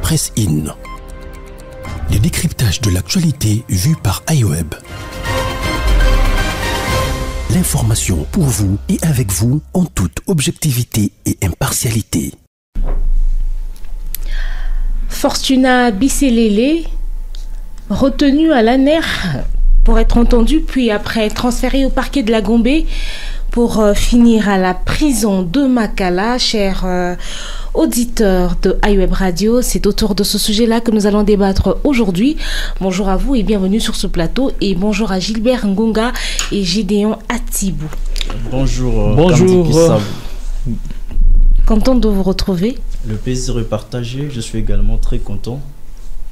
Press In. Le décryptage de l'actualité vu par iWeb. L'information pour vous et avec vous en toute objectivité et impartialité. Fortuna Bisselele, retenu à l'ANER pour être entendu, puis après transféré au parquet de la Gombe pour finir à la prison de Makala. Chers auditeurs de iWeb Radio, c'est autour de ce sujet-là que nous allons débattre aujourd'hui. Bonjour à vous et bienvenue sur ce plateau, et bonjour à Gilbert Ngunga et Gédéon Atibou. Bonjour. Bonjour. Content de vous retrouver. Le plaisir est partagé. Je suis également très content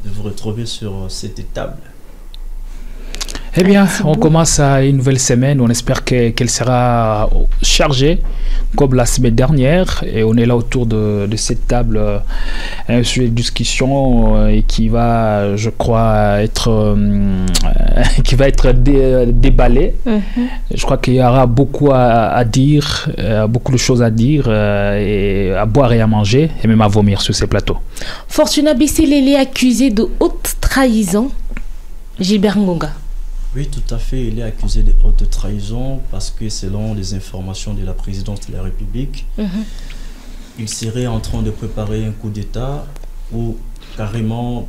de vous retrouver sur cette table. Eh bien, on commence à une nouvelle semaine. On espère qu'elle sera chargée comme la semaine dernière. Et on est là autour de cette table, un sujet de discussion et qui va, je crois, être déballé. Je crois qu'il y aura beaucoup à dire, beaucoup de choses à dire, et à boire et à manger, et même à vomir sur ces plateaux. Fortuna Bisselele accusé de haute trahison. Gilbert Ngunga. Oui, tout à fait. Il est accusé de haute trahison parce que selon les informations de la présidence de la République, il serait en train de préparer un coup d'État ou carrément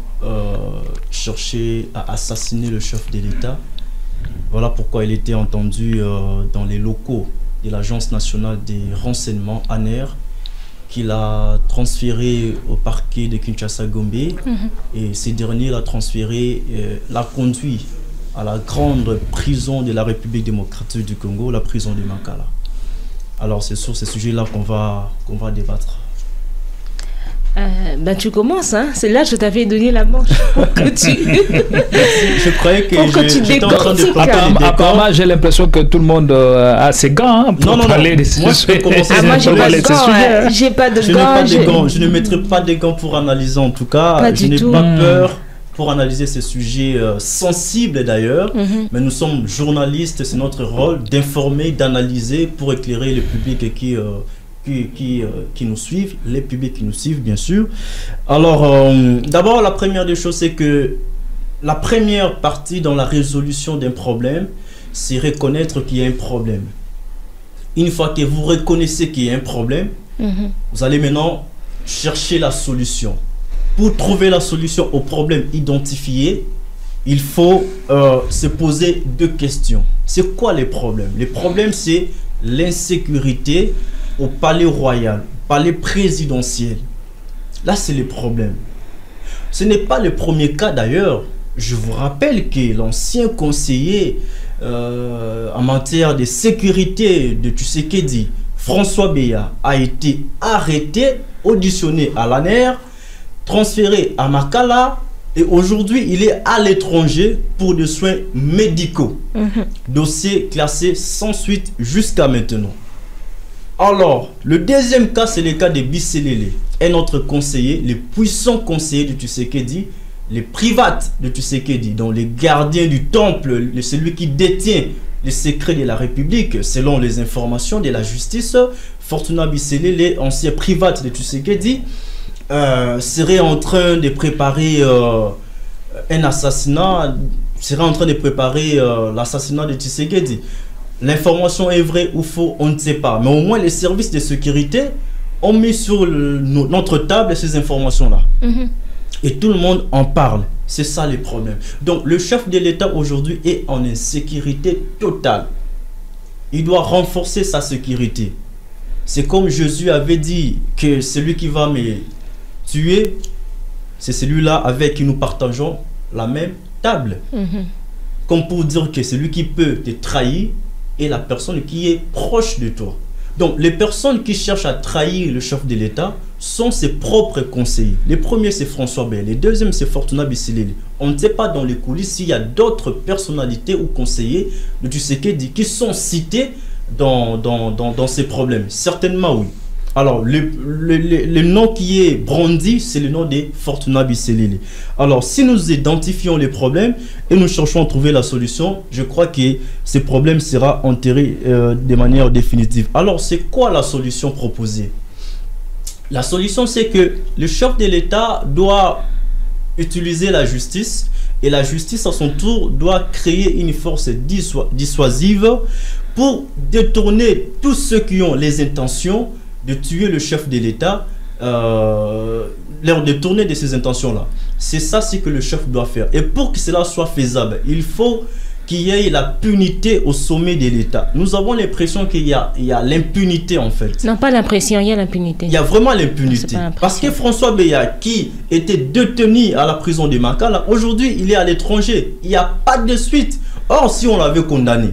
chercher à assassiner le chef de l'État. Voilà pourquoi il était entendu dans les locaux de l'Agence nationale des renseignements, ANER, qu'il a transféré au parquet de Kinshasa-Gombe, et ce dernier l'a transféré, l'a conduit à la grande prison de la République démocratique du Congo, la prison de Makala. Alors c'est sur ce sujet-là qu'on va débattre. Ben tu commences, hein? C'est là que je t'avais donné la manche pour que tu... Je croyais que j'étais en train de préparer des apparemment, j'ai l'impression que tout le monde a ses gants pour parler de ces sujets. Moi, j'ai pas de gants. Je ne mettrai pas de gants pour analyser, en tout cas. Je n'ai pas peur pour analyser ces sujets sensibles d'ailleurs, mais nous sommes journalistes, c'est notre rôle d'informer, d'analyser pour éclairer le public qui nous suivent, les publics qui nous suivent bien sûr. Alors d'abord, la première des choses, c'est que la première partie dans la résolution d'un problème, c'est reconnaître qu'il y a un problème. Une fois que vous reconnaissez qu'il y a un problème, vous allez maintenant chercher la solution. Pour trouver la solution au problème identifié, il faut se poser deux questions. C'est quoi les problèmes? Les problèmes, c'est l'insécurité au palais royal, palais présidentiel. Là, c'est les problèmes. Ce n'est pas le premier cas d'ailleurs. Je vous rappelle que l'ancien conseiller en matière de sécurité de Tshisekedi, François Beya, a été arrêté, auditionné à l'ANER, transféré à Makala, et aujourd'hui il est à l'étranger pour des soins médicaux. Dossier classé sans suite jusqu'à maintenant. Alors, le deuxième cas, c'est le cas de Bisselele, un autre conseiller, les puissants conseillers de Tshisekedi, les privates de Tshisekedi, dont les gardiens du temple, celui qui détient les secrets de la République, selon les informations de la justice. Fortuna Bisselele, ancien private de Tshisekedi, serait en train de préparer un assassinat, serait en train de préparer l'assassinat de Tshisekedi. L'information est vraie ou faux, on ne sait pas. Mais au moins, les services de sécurité ont mis sur notre table ces informations-là. Et tout le monde en parle. C'est ça les problèmes. Donc, le chef de l'État aujourd'hui est en insécurité totale. Il doit renforcer sa sécurité. C'est comme Jésus avait dit que celui qui va me tuer, c'est celui-là avec qui nous partageons la même table. Comme pour dire que celui qui peut te trahir est la personne qui est proche de toi. Donc les personnes qui cherchent à trahir le chef de l'État sont ses propres conseillers. Le premier, c'est François Beya. Le deuxième, c'est Fortuna Bisselele. On ne sait pas dans les coulisses s'il y a d'autres personnalités ou conseillers de Tshisekedi qui sont cités dans ces problèmes. Certainement oui. Alors, le nom qui est brandi, c'est le nom de Fortuna Bisselele. Alors, si nous identifions les problèmes et nous cherchons à trouver la solution, je crois que ce problème sera enterré de manière définitive. Alors, c'est quoi la solution proposée? La solution, c'est que le chef de l'État doit utiliser la justice, et la justice, à son tour, doit créer une force dissuasive pour détourner tous ceux qui ont les intentions de tuer le chef de l'État, leur détourner de ces intentions-là. C'est ça ce que le chef doit faire. Et pour que cela soit faisable, il faut qu'il y ait la punité au sommet de l'État. Nous avons l'impression qu'il y a l'impunité en fait. Non, pas l'impression, il y a l'impunité. Il y a vraiment l'impunité. Parce que François Beya, qui était détenu à la prison de Makala, aujourd'hui il est à l'étranger. Il n'y a pas de suite. Or, si on l'avait condamné,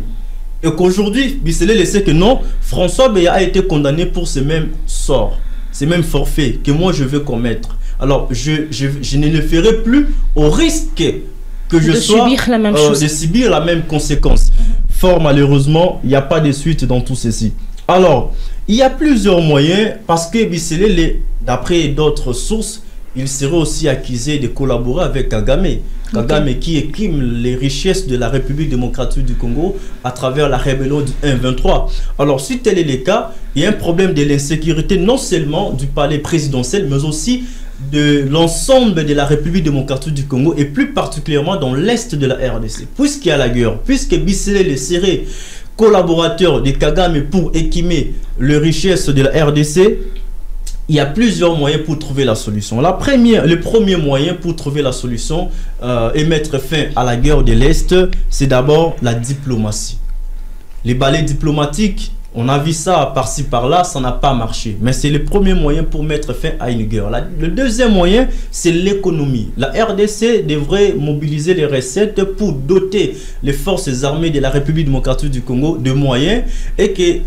et qu'aujourd'hui, Bisselele sait que non, François Beya a été condamné pour ce même sort, ces mêmes forfaits que moi je veux commettre. Alors, je ne le ferai plus au risque que je sois subir la même chose. De subir la même conséquence. Fort malheureusement, il n'y a pas de suite dans tout ceci. Alors, il y a plusieurs moyens parce que Bisselele, d'après d'autres sources, il serait aussi accusé de collaborer avec Kagame. Kagame qui éclime les richesses de la République démocratique du Congo à travers la rébellion du 1-23. Alors, si tel est le cas, il y a un problème de l'insécurité non seulement du palais présidentiel, mais aussi de l'ensemble de la République démocratique du Congo et plus particulièrement dans l'est de la RDC. Puisqu'il y a la guerre, puisque Bisselele serait collaborateur de Kagame pour équimer les richesses de la RDC, il y a plusieurs moyens pour trouver la solution. Le premier moyen pour trouver la solution et mettre fin à la guerre de l'Est, c'est d'abord la diplomatie. Les balais diplomatiques, on a vu ça par-ci par-là, ça n'a pas marché. Mais c'est le premier moyen pour mettre fin à une guerre. Le deuxième moyen, c'est l'économie. La RDC devrait mobiliser les recettes pour doter les forces armées de la République démocratique du Congo de moyens et que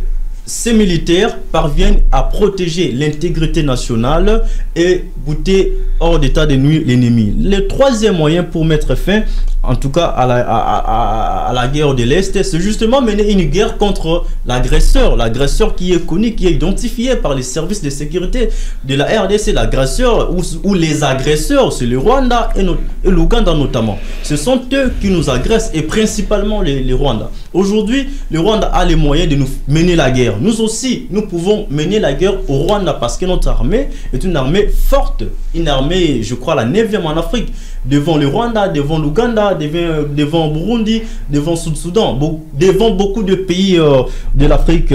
ces militaires parviennent à protéger l'intégrité nationale et bouter hors d'état de nuire l'ennemi. Le troisième moyen pour mettre fin, en tout cas à la guerre de l'Est, c'est justement mener une guerre contre l'agresseur. L'agresseur qui est connu, qui est identifié par les services de sécurité de la RDC. L'agresseur ou les agresseurs, c'est le Rwanda et l'Ouganda notamment. Ce sont eux qui nous agressent et principalement les Rwandais. Aujourd'hui, le Rwanda a les moyens de nous mener la guerre. Nous aussi, nous pouvons mener la guerre au Rwanda parce que notre armée est une armée forte. Une armée, je crois, la 9e en Afrique. Devant le Rwanda, devant l'Ouganda, devant Burundi, devant Sud-Soudan, devant beaucoup de pays de l'Afrique,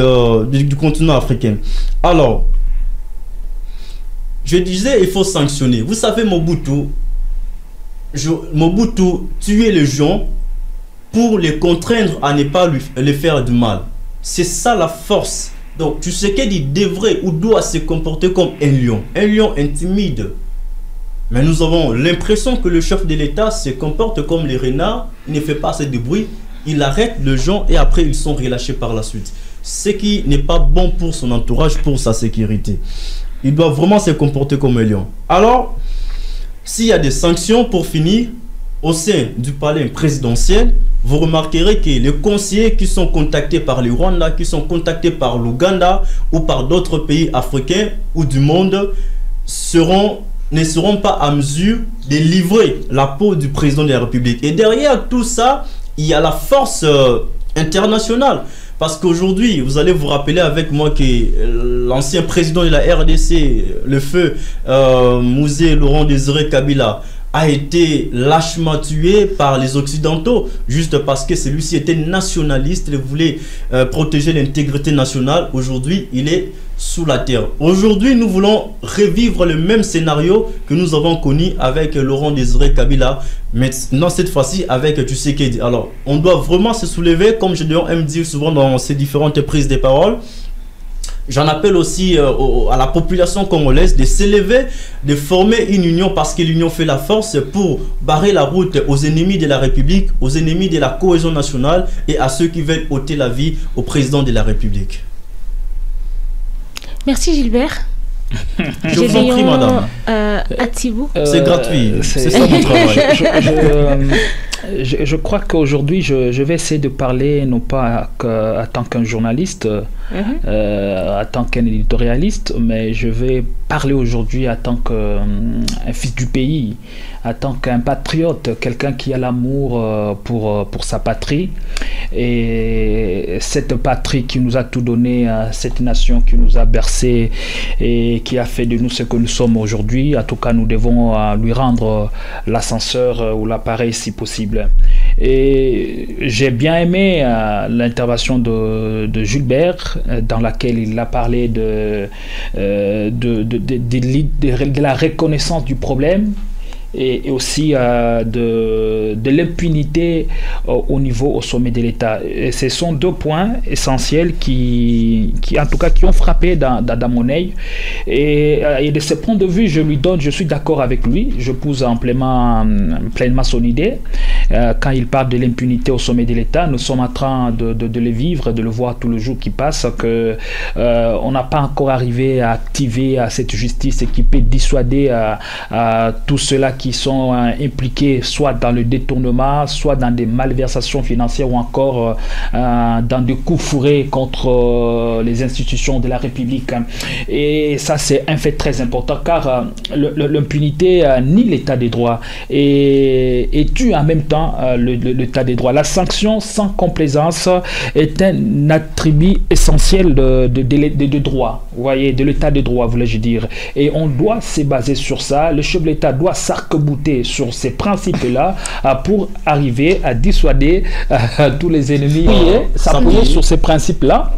du continent africain. Alors, je disais, il faut sanctionner. Vous savez, Mobutu tuait les gens pour les contraindre à ne pas les faire du mal. C'est ça la force. Donc, Tshisekedi devrait ou doit se comporter comme un lion intimide. Mais nous avons l'impression que le chef de l'État se comporte comme les renards, il ne fait pas assez de bruit, il arrête les gens et après ils sont relâchés par la suite. Ce qui n'est pas bon pour son entourage, pour sa sécurité. Il doit vraiment se comporter comme un lion. Alors, s'il y a des sanctions pour finir, au sein du palais présidentiel, vous remarquerez que les conseillers qui sont contactés par le Rwanda, qui sont contactés par l'Ouganda ou par d'autres pays africains ou du monde ne seront pas à mesure de livrer la peau du président de la République. Et derrière tout ça, il y a la force internationale. Parce qu'aujourd'hui, vous allez vous rappeler avec moi que l'ancien président de la RDC, le feu Mouzé Laurent Désiré Kabila, a été lâchement tué par les Occidentaux, juste parce que celui-ci était nationaliste, il voulait protéger l'intégrité nationale. Aujourd'hui, il est sous la terre. Aujourd'hui, nous voulons revivre le même scénario que nous avons connu avec Laurent Désiré Kabila, mais non, cette fois-ci avec Tshisekedi. Alors, on doit vraiment se soulever, comme je aime dire souvent dans ces différentes prises de parole. J'en appelle aussi à la population congolaise de s'élever, de former une union parce que l'union fait la force pour barrer la route aux ennemis de la République, aux ennemis de la cohésion nationale et à ceux qui veulent ôter la vie au président de la République. Merci Gilbert. Je vous en prie, madame. Atibou. C'est gratuit, c'est ça mon travail. Je crois qu'aujourd'hui, je vais essayer de parler, non pas en tant qu'un journaliste, en tant qu'un éditorialiste, mais je vais parler aujourd'hui en tant qu'un fils du pays, en tant qu'un patriote, quelqu'un qui a l'amour pour sa patrie, et cette patrie qui nous a tout donné, cette nation qui nous a bercé et qui a fait de nous ce que nous sommes aujourd'hui. En tout cas, nous devons lui rendre l'ascenseur ou l'appareil si possible. Et j'ai bien aimé l'intervention de Gilbert, dans laquelle il a parlé de la reconnaissance du problème et aussi de l'impunité au sommet de l'État. Et ce sont deux points essentiels qui en tout cas, qui ont frappé dans mon œil. Et de ce point de vue, je suis d'accord avec lui. Je pousse pleinement son idée. Quand il parle de l'impunité au sommet de l'État, nous sommes en train de le vivre, de le voir tout le jour qui passe, que on n'a pas encore arrivé à activer cette justice qui peut dissuader à tous ceux-là qui sont impliqués soit dans le détournement, soit dans des malversations financières ou encore dans des coups fourrés contre les institutions de la République. Et ça, c'est un fait très important, car l'impunité nie l'état des droits et tue en même temps l'état des droits. La sanction sans complaisance est un attribut essentiel de droit, vous voyez, de l'état des droits, voulais-je dire. Et on doit se baser sur ça. Le chef de l'État doit s'arc-bouter sur ces principes-là pour arriver à dissuader tous les ennemis. S'appuyer sur ces principes-là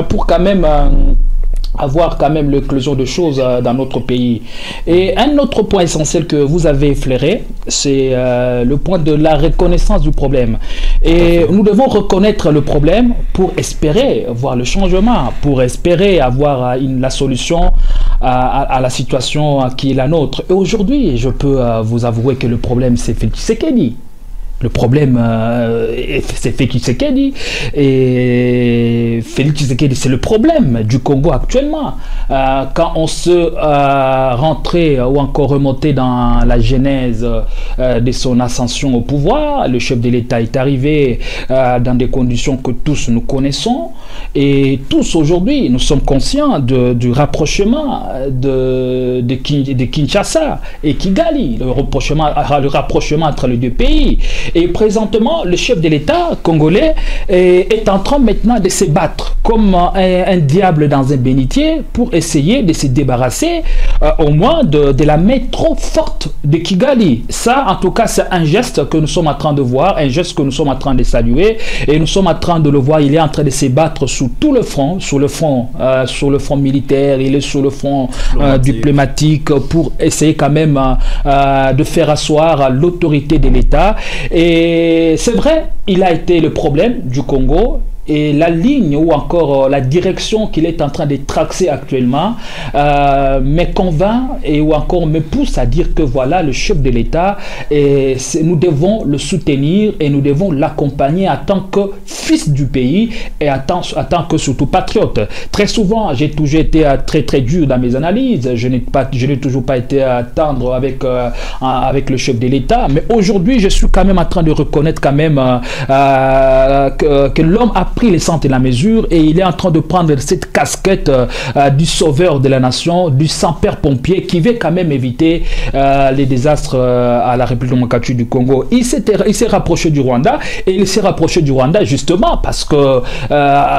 pour quand même avoir quand même l'éclosion de choses dans notre pays. Et un autre point essentiel que vous avez effleuré, c'est le point de la reconnaissance du problème. Et nous devons reconnaître le problème pour espérer voir le changement, pour espérer avoir la solution à la situation qui est la nôtre. Et aujourd'hui, je peux vous avouer que le problème, c'est Félix Tshisekedi. Le problème, c'est Félix Tshisekedi. Et Félix Tshisekedi, c'est le problème du Congo actuellement. Quand on se rentrait ou encore remontait dans la genèse de son ascension au pouvoir, le chef de l'État est arrivé dans des conditions que tous nous connaissons. Et tous aujourd'hui, nous sommes conscients du rapprochement de Kinshasa et Kigali, le rapprochement entre les deux pays. Et présentement, le chef de l'État congolais est en train maintenant de se battre comme un diable dans un bénitier pour essayer de se débarrasser au moins de la main trop forte de Kigali. Ça, en tout cas, c'est un geste que nous sommes en train de voir, un geste que nous sommes en train de saluer, et nous sommes en train de le voir. Il est en train de se battre sur tout le front, sur le front militaire, il est sur le front diplomatique pour essayer quand même de faire asseoir l'autorité de l'État. Et c'est vrai, il a été le problème du Congo. Et la ligne ou encore la direction qu'il est en train de tracer actuellement me convainc ou encore me pousse à dire que voilà, le chef de l'État, nous devons le soutenir et nous devons l'accompagner en tant que fils du pays et en tant que surtout patriote. Très souvent, j'ai toujours été très très dur dans mes analyses, je n'ai toujours pas été tendre avec le chef de l'État, mais aujourd'hui je suis quand même en train de reconnaître quand même que l'homme a pris les centres de la mesure et il est en train de prendre cette casquette du sauveur de la nation, du sans-père pompier qui veut quand même éviter les désastres à la République démocratique du Congo. Il s'est rapproché du Rwanda et il s'est rapproché du Rwanda justement parce que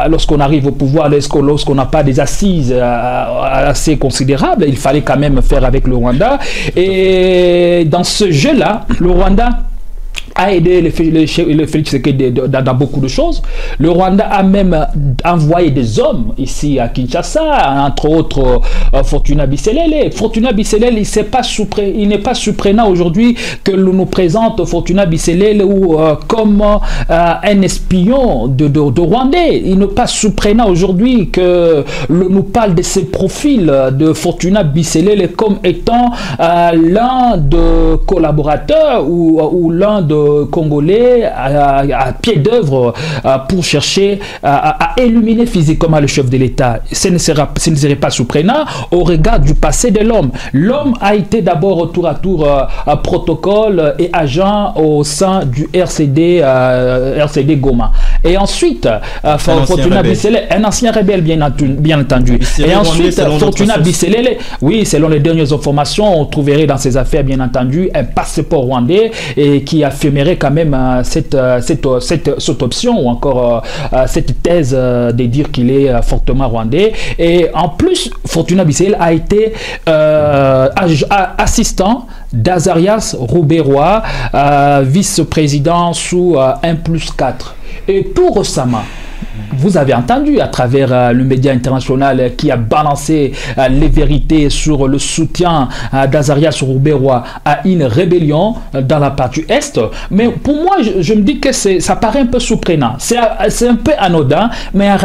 lorsqu'on arrive au pouvoir, lorsqu'on n'a pas des assises assez considérables, il fallait quand même faire avec le Rwanda. Et dans ce jeu-là, le Rwanda a aidé le Félix Tshisekedi dans beaucoup de choses. Le Rwanda a même envoyé des hommes ici à Kinshasa, entre autres Fortuna Bisselele. Fortuna Bisselele, il n'est pas surprenant aujourd'hui que l'on nous présente Fortuna Bisselele comme un espion de Rwandais. Il n'est pas surprenant aujourd'hui que l'on nous parle de ce profil de Fortuna Bisselele comme étant l'un de collaborateurs ou l'un de Congolais à pied d'œuvre pour chercher à éliminer physiquement le chef de l'État. Ce ne serait pas surprenant au regard du passé de l'homme. L'homme a été d'abord tour à tour protocole et agent au sein du RCD Goma. Et ensuite, Fortuna Bisselele, un ancien rebelle, bien entendu. Et ensuite, Fortuna Bisselele, oui, selon les dernières informations, on trouverait dans ses affaires, bien entendu, un passeport rwandais et qui affirmerait quand même cette option ou encore cette thèse de dire qu'il est fortement rwandais. Et en plus, Fortuna Bisselele a été assistant d'Azarias Rouberois, vice-président sous 1+4. Et tout récemment, vous avez entendu à travers le média international qui a balancé les vérités sur le soutien d'Azarias Rouberois à une rébellion dans la partie Est. Mais pour moi, je me dis que ça paraît un peu surprenant. C'est un peu anodin, mais en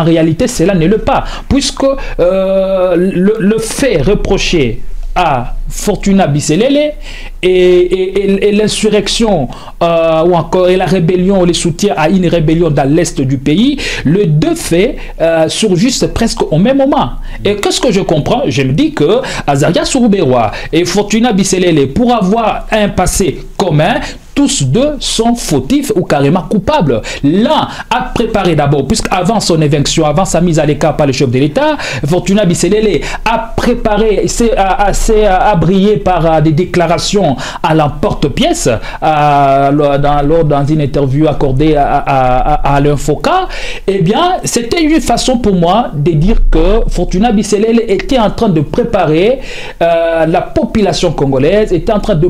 réalité, cela n'est le pas. Puisque le fait reproché à Fortuna Bisselele et l'insurrection ou encore la rébellion, le soutien à une rébellion dans l'est du pays, les deux faits surgissent presque au même moment. Et qu'est-ce que je comprends? Je me dis que Azarias Rouberois et Fortuna Bisselele, pour avoir un passé commun, tous deux sont fautifs ou carrément coupables. L'un a préparé d'abord, puisqu'avant son éviction, avant sa mise à l'écart par le chef de l'État, Fortuna Bisselele a préparé, a brillé par des déclarations à l'emporte-pièce dans une interview accordée à l'Infoca. Eh bien, c'était une façon pour moi de dire que Fortuna Bisselele était en train de préparer la population congolaise, était en train de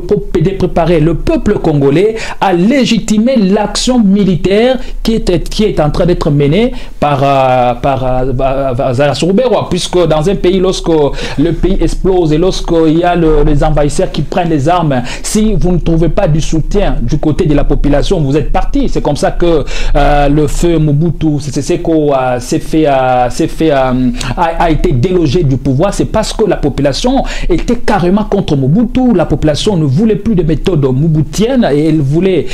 préparer le peuple congolais à légitimer l'action militaire qui est en train d'être menée par Azarias Rouberois, puisque dans un pays, lorsque le pays explose et lorsqu'il y a les envahisseurs qui prennent les armes, si vous ne trouvez pas du soutien du côté de la population, vous êtes parti. C'est comme ça que le feu Mobutu Sese Seko a été délogé du pouvoir. C'est parce que la population était carrément contre Mobutu. La population ne voulait plus de méthodes mobutiennes et elle voulait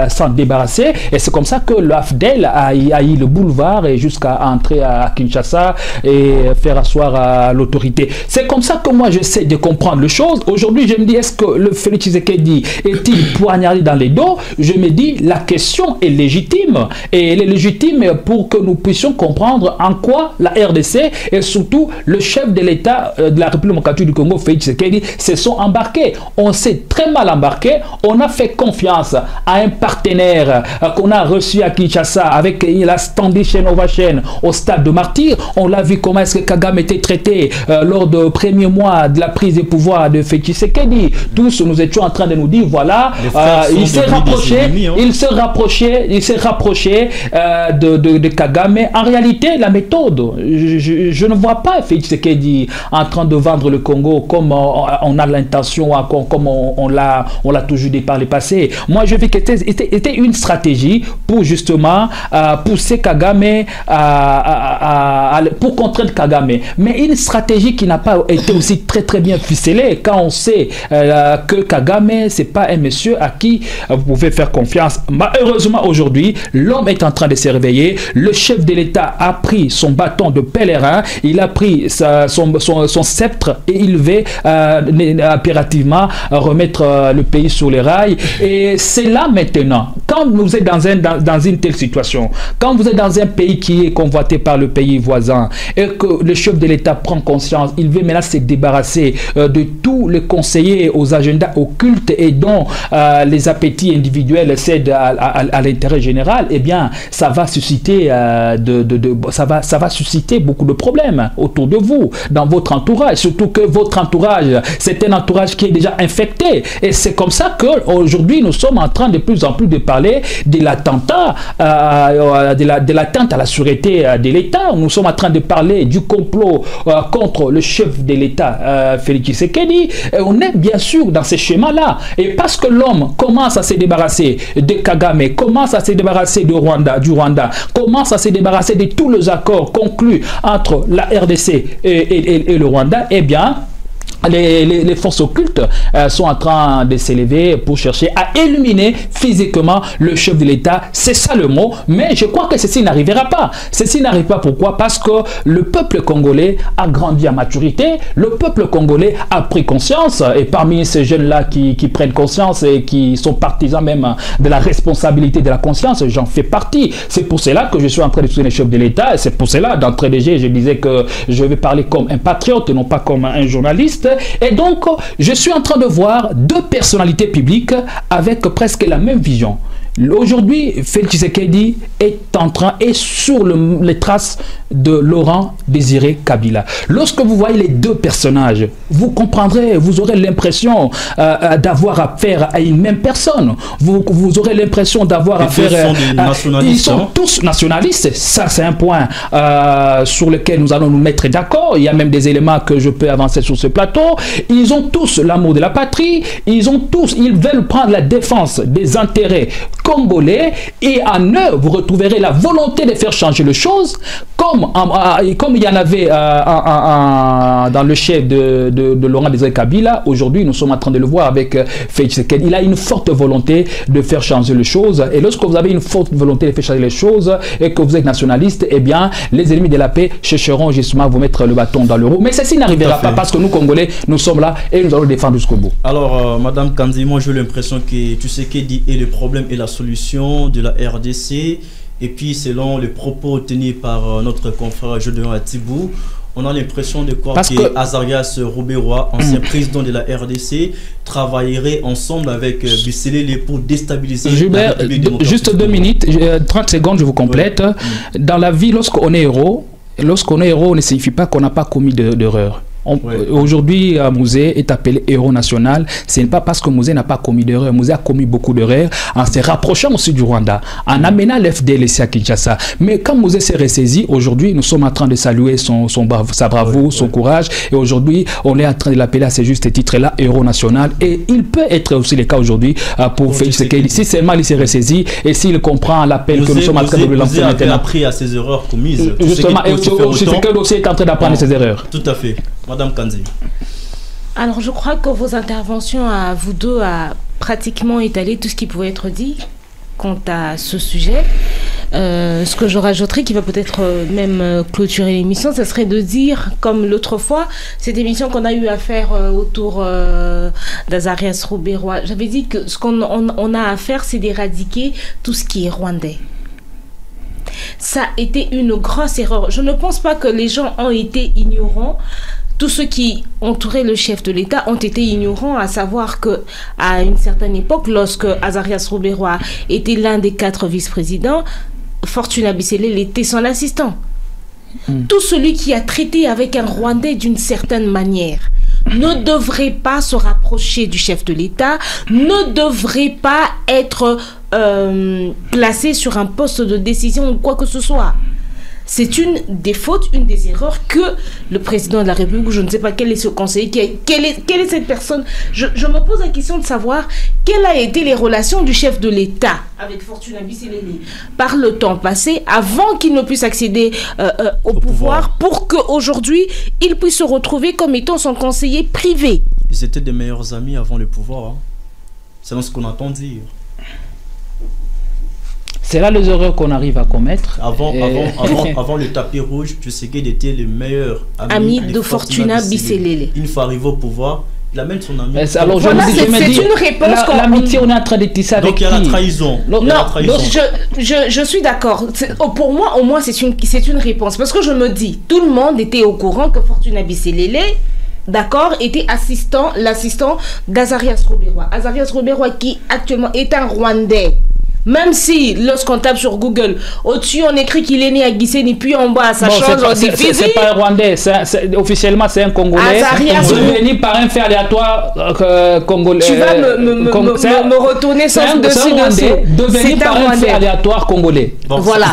s'en débarrasser. Et c'est comme ça que l'AFDEL a eu le boulevard et jusqu'à entrer à Kinshasa et faire asseoir l'autorité. C'est comme ça que moi j'essaie de comprendre les choses. Aujourd'hui, je me dis, est-ce que le Félix Tshisekedi est-il poignardé dans les dos? Je me dis, la question est légitime. Et elle est légitime pour que nous puissions comprendre en quoi la RDC et surtout le chef de l'État de la République démocratique du Congo, Félix Tshisekedi, se sont embarqués. On s'est très mal embarqué. On a fait confiance à un partenaire qu'on a reçu à Kinshasa avec la standing ovation au stade de martyr. On l'a vu comment est-ce que Kagame était traité lors du premier mois de la prise de pouvoir de Félix Tshisekedi. Tous nous étions en train de nous dire voilà, il s'est rapproché de Kagame. En réalité, la méthode, je ne vois pas Félix Tshisekedi en train de vendre le Congo comme on a l'intention, comme on l'a toujours dit par le passé. Moi, je veux que c'était une stratégie pour justement pousser Kagame, pour contraindre Kagame. Mais une stratégie qui n'a pas été aussi très bien ficelée quand on sait que Kagame, c'est pas un monsieur à qui vous pouvez faire confiance. Malheureusement, aujourd'hui, l'homme est en train de se réveiller. Le chef de l'État a pris son bâton de pèlerin, il a pris son sceptre et il veut impérativement remettre le pays sur les rails. Et c'est là maintenant, quand vous êtes dans une telle situation, quand vous êtes dans un pays qui est convoité par le pays voisin et que le chef de l'État prend conscience, il veut maintenant se débarrasser de tous les conseillers aux agendas occultes et dont les appétits individuels cèdent à l'intérêt général, eh bien ça va susciter ça va susciter beaucoup de problèmes autour de vous, dans votre entourage, surtout que votre entourage, c'est un entourage qui est déjà infecté. Et c'est comme ça qu'aujourd'hui nous sommes en train de plus en plus de parler de l'attentat, de l'atteinte à la sûreté de l'État. Nous sommes en train de parler du complot contre le chef de l'État, Félix Tshisekedi. On est bien sûr dans ce schéma-là. Et parce que l'homme commence à se débarrasser de Kagame, commence à se débarrasser du Rwanda, commence à se débarrasser de tous les accords conclus entre la RDC et le Rwanda, eh bien, les forces occultes sont en train de s'élever pour chercher à éliminer physiquement le chef de l'État. C'est ça le mot, mais je crois que ceci n'arrivera pas. Ceci n'arrive pas pourquoi? Parce que le peuple congolais a grandi à maturité, le peuple congolais a pris conscience, et parmi ces jeunes-là qui prennent conscience et qui sont partisans même de la responsabilité de la conscience, j'en fais partie. C'est pour cela que je suis en train de soutenir le chef de l'État, et c'est pour cela, d'entrée de jeu, je disais que je vais parler comme un patriote et non pas comme un journaliste. Et donc, je suis en train de voir deux personnalités publiques avec presque la même vision. Aujourd'hui, Félix Tshisekedi est sur les traces de Laurent Désiré Kabila. Lorsque vous voyez les deux personnages, vous comprendrez, vous aurez l'impression d'avoir affaire à une même personne. Vous aurez l'impression d'avoir affaire à... Ils sont tous nationalistes. Ça, c'est un point sur lequel nous allons nous mettre d'accord. Il y a même des éléments que je peux avancer sur ce plateau. Ils ont tous l'amour de la patrie. Ils veulent prendre la défense des intérêts congolais, et en eux, vous retrouverez la volonté de faire changer les choses, comme il y en avait dans le chef de Laurent Désiré Kabila. Aujourd'hui, nous sommes en train de le voir avec Félix Tshisekedi. Il a une forte volonté de faire changer les choses, et lorsque vous avez une forte volonté de faire changer les choses, et que vous êtes nationaliste, eh bien, les ennemis de la paix chercheront justement à vous mettre le bâton dans le roue. Mais ceci n'arrivera pas, parce que nous, Congolais, nous sommes là, et nous allons défendre jusqu'au bout. Alors, Madame Kanzi, moi j'ai l'impression que Tshisekedi est le problème et la solution de la RDC, et puis selon les propos tenus par notre confrère Gédéon Atibou, on a l'impression de croire que Azarias Rouberois, ancien président de la RDC, travaillerait ensemble avec Bisselele pour déstabiliser la République démocratique. Juste 2 minutes, 30 secondes, je vous complète. Ouais. Dans la vie, lorsqu'on est héros, ne signifie pas qu'on n'a pas commis d'erreur. Aujourd'hui, Mouzé est appelé héros national. Ce n'est pas parce que Mouzé n'a pas commis d'erreur. Mouzé a commis beaucoup d'erreurs en se rapprochant aussi du Rwanda, en amenant l'FDLC à Kinshasa. Mais quand Mouzé s'est ressaisi, aujourd'hui, nous sommes en train de saluer sa bravoure, son courage. Et aujourd'hui, on est en train de l'appeler à ce juste titre-là, héros national. Et il peut être aussi le cas aujourd'hui pour Félix Tshisekedi. Si seulement il s'est ressaisi et s'il comprend l'appel que nous sommes en train de lui lancer maintenant. Il a appris à ses erreurs commises. Justement, et Tshisekedi aussi est en train d'apprendre ses erreurs. Tout à fait. Madame Kanzi. Alors, je crois que vos interventions à vous deux a pratiquement étalé tout ce qui pouvait être dit quant à ce sujet. Ce que je rajouterais, qui va peut-être même clôturer l'émission, ce serait de dire, comme l'autre fois, cette émission qu'on a eu à faire autour d'Azarias Rouberois, j'avais dit que ce qu'on a à faire, c'est d'éradiquer tout ce qui est rwandais. Ça a été une grosse erreur. Je ne pense pas que les gens ont été ignorants. Tous ceux qui entouraient le chef de l'État ont été ignorants, à savoir qu'à une certaine époque, lorsque Azarias Rouberois était l'un des 4 vice-présidents, Fortuna Bisselele était son assistant. Tout celui qui a traité avec un Rwandais d'une certaine manière ne devrait pas se rapprocher du chef de l'État, ne devrait pas être placé sur un poste de décision ou quoi que ce soit. C'est une des fautes, une des erreurs que le président de la République, je ne sais pas quel est ce conseiller, quelle est cette personne. Je me pose la question de savoir quelles a été les relations du chef de l'État avec Fortuna Bisselele par le temps passé, avant qu'il ne puisse accéder au pouvoir, pour qu'aujourd'hui, il puisse se retrouver comme étant son conseiller privé. Ils étaient des meilleurs amis avant le pouvoir. Hein. C'est ce qu'on entend dire. C'est là les erreurs qu'on arrive à commettre. Avant le tapis rouge, tu sais qu'il était le meilleur ami de Fortuna Bisselele. Une fois arrivé au pouvoir, il amène son ami. Alors voilà, c'est une réponse. L'amitié, on est en train de tisser avec qui? Donc il y a la trahison. Non, je suis d'accord. Pour moi, au moins, c'est une réponse. Parce que je me dis, tout le monde était au courant que Fortuna Bisselele, d'accord, était l'assistant d'Azarias Rouberois. Azarias Rouberois qui actuellement est un Rwandais. Même si, lorsqu'on tape sur Google, au-dessus on écrit qu'il est né à Gisenyi, puis en bas ça change, on dit Fizi. C'est pas un Rwandais, officiellement c'est un Congolais. Devenu par un fait aléatoire congolais. Tu vas me retourner sans dessus. Devenu par un fait aléatoire congolais. Bon, voilà.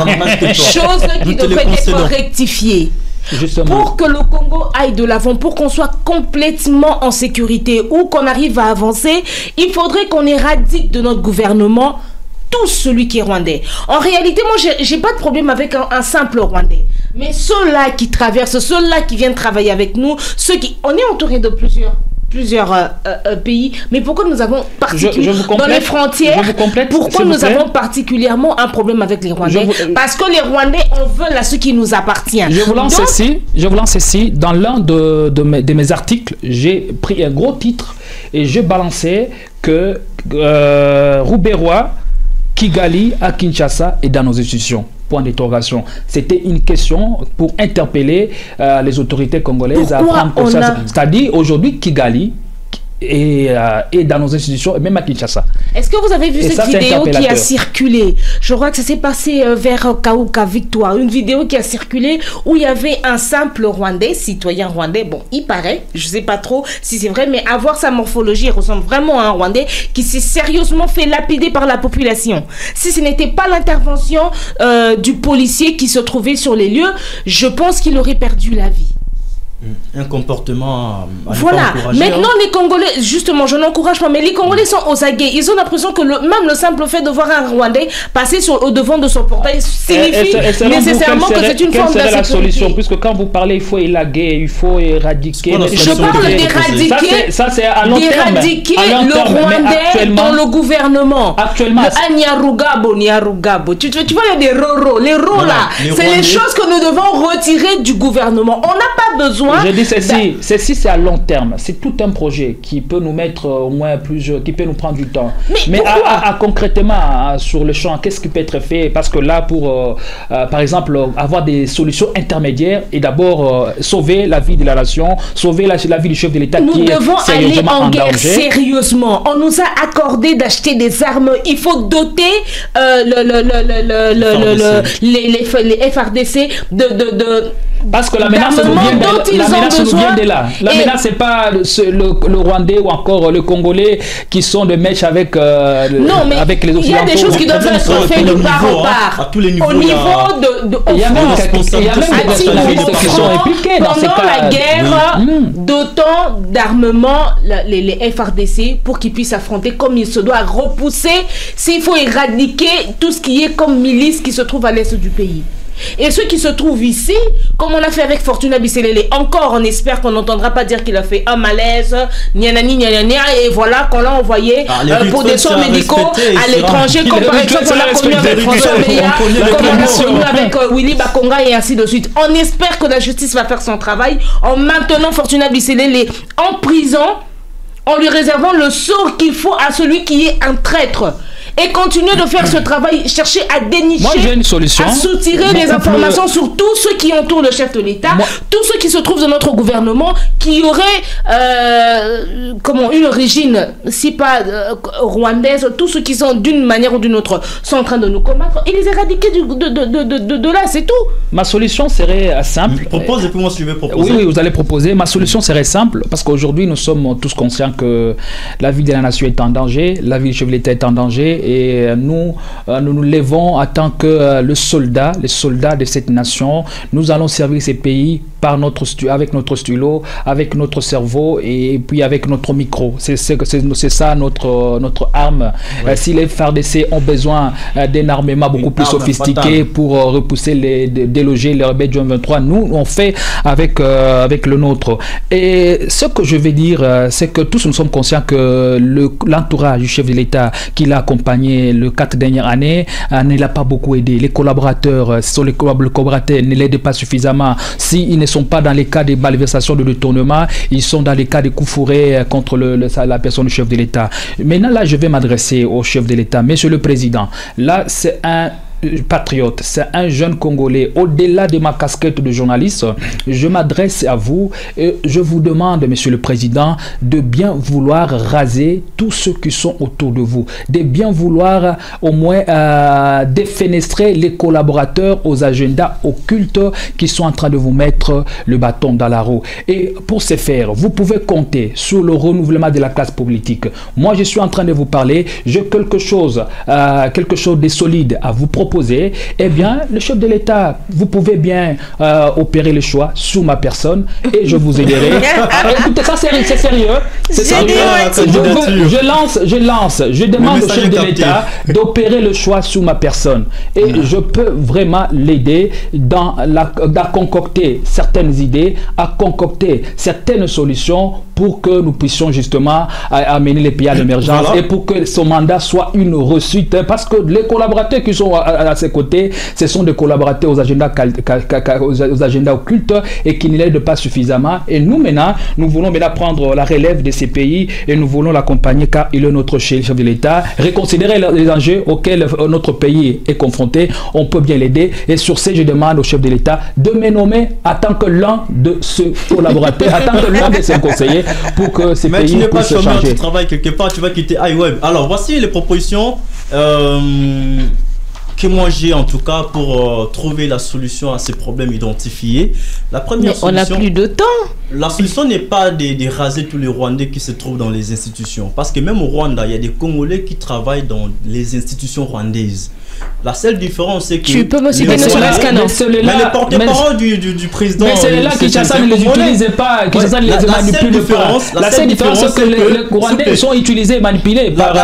Chose qui devrait être rectifiée. Justement. Pour que le Congo aille de l'avant, pour qu'on soit complètement en sécurité ou qu'on arrive à avancer, il faudrait qu'on éradique de notre gouvernement tous celui qui est rwandais. En réalité, moi, j'ai pas de problème avec un simple rwandais. Mais ceux-là qui traversent, ceux-là qui viennent travailler avec nous, on est entouré de plusieurs pays, mais pourquoi nous avons particulièrement dans les frontières, pourquoi nous avons particulièrement un problème avec les Rwandais? Parce que les Rwandais, on veut à ce qui nous appartient. Je vous lance ici, dans l'un de mes articles, j'ai pris un gros titre et j'ai balancé que Rouberois, Kigali à Kinshasa et dans nos institutions. Point d'interrogation. C'était une question pour interpeller les autorités congolaises à prendre conscience. C'est-à-dire aujourd'hui Kigali et dans nos institutions et même à Kinshasa. Est-ce que vous avez vu cette vidéo qui a circulé? Je crois que ça s'est passé vers Kaouka Victoire. Une vidéo qui a circulé où il y avait un simple Rwandais, citoyen rwandais. Bon, il paraît, je ne sais pas trop si c'est vrai, mais à voir sa morphologie, il ressemble vraiment à un Rwandais qui s'est sérieusement fait lapider par la population. Si ce n'était pas l'intervention du policier qui se trouvait sur les lieux, je pense qu'il aurait perdu la vie. Un comportement voilà. Maintenant les Congolais, justement, je n'encourage pas, mais les Congolais sont aux aguets. Ils ont l'impression que même le simple fait de voir un Rwandais passer au devant de son portail signifie nécessairement que c'est une forme d'insécurité. La solution, puisque quand vous parlez, il faut élaguer, il faut éradiquer. Je parle d'éradiquer. Ça c'est à long terme. D'éradiquer le Rwandais dans le gouvernement. Actuellement. Niarugabo. Tu vois, il y a des roro. Les ros là, c'est les choses que nous devons retirer du gouvernement. On n'a pas besoin. Je dis ceci c'est à long terme. C'est tout un projet qui peut nous mettre au moins qui peut nous prendre du temps. Mais concrètement, sur le champ, qu'est-ce qui peut être fait? Parce que là, pour, par exemple, avoir des solutions intermédiaires et d'abord sauver la vie de la nation, sauver la vie du chef de l'État qui est sérieusement en danger. Nous devons aller en guerre sérieusement. On nous a accordé d'acheter des armes. Il faut doter les FARDC de parce que la menace nous vient de là. La menace, c'est pas le Rwandais ou encore le Congolais qui sont de mèche avec, avec les Occidentaux. Il y a des choses qui doivent être faites de part en part. À tous les niveaux. Au niveau de il y a même des nationalistes qui sont impliqués dans ces cas. Pendant la guerre, dotant d'armement les FARDC pour qu'ils puissent affronter comme il se doit, repousser, s'il faut éradiquer tout ce qui est comme milice qui se trouve à l'est du pays. Et ceux qui se trouvent ici, comme on a fait avec Fortuna Bisselele, encore on espère qu'on n'entendra pas dire qu'il a fait un malaise, et voilà qu'on l'a envoyé pour des soins médicaux à l'étranger, comme par exemple on a connu avec François Meya, comme on a connu avec Willy Bakonga et ainsi de suite. On espère que la justice va faire son travail en maintenant Fortuna Bisselele en prison, en lui réservant le sort qu'il faut à celui qui est un traître. Et continuer de faire ce travail, chercher à dénicher, à soutirer les informations sur tous ceux qui entourent le chef de l'État, tous ceux qui se trouvent dans notre gouvernement, qui auraient une origine, si pas rwandaise, tous ceux qui sont d'une manière ou d'une autre sont en train de nous combattre, et les éradiquer de là, c'est tout. Ma solution serait simple. Propose et puis moi je vais proposer. Oui, vous allez proposer. Ma solution serait simple, parce qu'aujourd'hui nous sommes tous conscients que la vie de la nation est en danger, la vie du chef de l'État est en danger. Et nous nous levons en tant que les soldats de cette nation. Nous allons servir ces pays avec notre stylo, avec notre cerveau et puis avec notre micro. C'est ça notre arme. Oui. Si les FARDC ont besoin d'un armement beaucoup plus sophistiqué pour repousser déloger les rebelles du M23, nous on fait avec le nôtre. Et ce que je vais dire, c'est que tous nous sommes conscients que l'entourage du chef de l'État qui l'a accompagné les 4 dernières années ne l'a pas beaucoup aidé. Les collaborateurs, les collaborateurs ne l'aident pas suffisamment. S'ils ne sont pas dans les cas de malversation de détournement, ils sont dans les cas de coups fourrés contre la personne du chef de l'État. Maintenant, là, je vais m'adresser au chef de l'État. Monsieur le Président, là, c'est un patriote, c'est un jeune Congolais. Au-delà de ma casquette de journaliste, je m'adresse à vous et je vous demande, Monsieur le Président, de bien vouloir raser tous ceux qui sont autour de vous, de bien vouloir au moins défenestrer les collaborateurs aux agendas occultes qui sont en train de vous mettre le bâton dans la roue. Et pour ce faire, vous pouvez compter sur le renouvellement de la classe politique. Moi, je suis en train de vous parler, j'ai quelque chose de solide à vous proposer proposé, eh bien, le chef de l'État, vous pouvez bien opérer le choix sous ma personne et je vous aiderai. Écoutez, ça c'est sérieux. C'est sérieux. Je demande au chef de l'État d'opérer le choix sous ma personne. Et je peux vraiment l'aider à concocter certaines idées, à concocter certaines solutions pour que nous puissions justement amener les pays à l'émergence et pour que son mandat soit une réussite. Parce que les collaborateurs qui sont à ses côtés, ce sont des collaborateurs aux agendas occultes et qui ne l'aident pas suffisamment. Et nous maintenant, nous voulons maintenant prendre la relève de ces pays et nous voulons l'accompagner car il est notre chef de l'État. Reconsidérer les enjeux auxquels notre pays est confronté, on peut bien l'aider. Et sur ce, je demande au chef de l'État de me nommer en tant que l'un de ses collaborateurs, en tant que l'un de ses conseillers pour que ces pays puissent changer. Mais tu n'es pas chômeur, tu travailles quelque part, tu vas quitter iWeb. Alors voici les propositions que moi j'ai en tout cas pour trouver la solution à ces problèmes identifiés. La première solution, on n'a plus de temps. La solution n'est pas de raser tous les Rwandais qui se trouvent dans les institutions. Parce que même au Rwanda, il y a des Congolais qui travaillent dans les institutions rwandaises. La seule différence, c'est que... Tu peux me citer mais le porte-parole du président... Mais c'est là que Kinshasa ne les utilise pas, Kinshasa ne les manipule pas. La seule différence, c'est que les Rwandais sont utilisés et manipulés par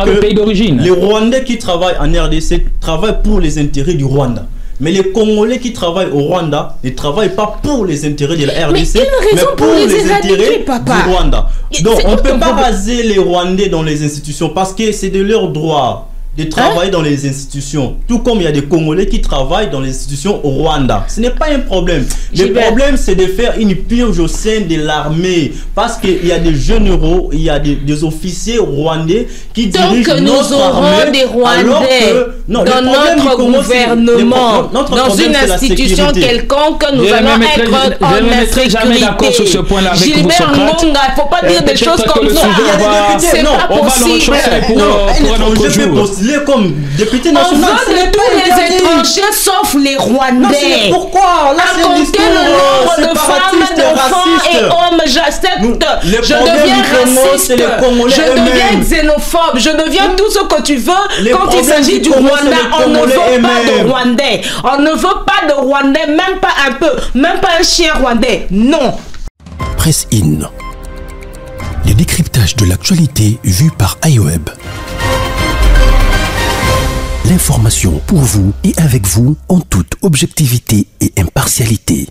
le pays d'origine. Les Rwandais qui travaillent en RDC travaillent pour les intérêts du Rwanda. Mais les Congolais qui travaillent au Rwanda ne travaillent pas pour les intérêts de la RDC, mais pour les intérêts du Rwanda. Donc on ne peut pas raser les Rwandais dans les institutions parce que c'est de leur droit de travailler dans les institutions, tout comme il y a des Congolais qui travaillent dans les institutions au Rwanda. Ce n'est pas un problème. Le problème, c'est de faire une purge au sein de l'armée, parce qu'il y a des généraux, il y a des officiers rwandais qui dirigent notre armée. Des Rwandais dans notre gouvernement, dans une institution quelconque, nous allons être en insécurité. Jamais d'accord sur ce point-là avec vous, Gilbert Monga, il ne faut pas dire des choses comme ça. C'est pas possible. Pour un autre jour. Comme député national, on veut de tous les étrangers sauf les Rwandais. Non, pourquoi? Là, à compter le nombre de femmes, d'enfants et hommes, j'accepte. Je deviens raciste, je deviens xénophobe, je deviens tout ce que tu veux. Quand il s'agit du Rwanda, on ne veut pas de Rwandais. On ne veut pas de Rwandais, même pas un peu, même pas un chien rwandais. Non. Presse In. Le décryptage de l'actualité vu par iWeb. L'information pour vous et avec vous en toute objectivité et impartialité.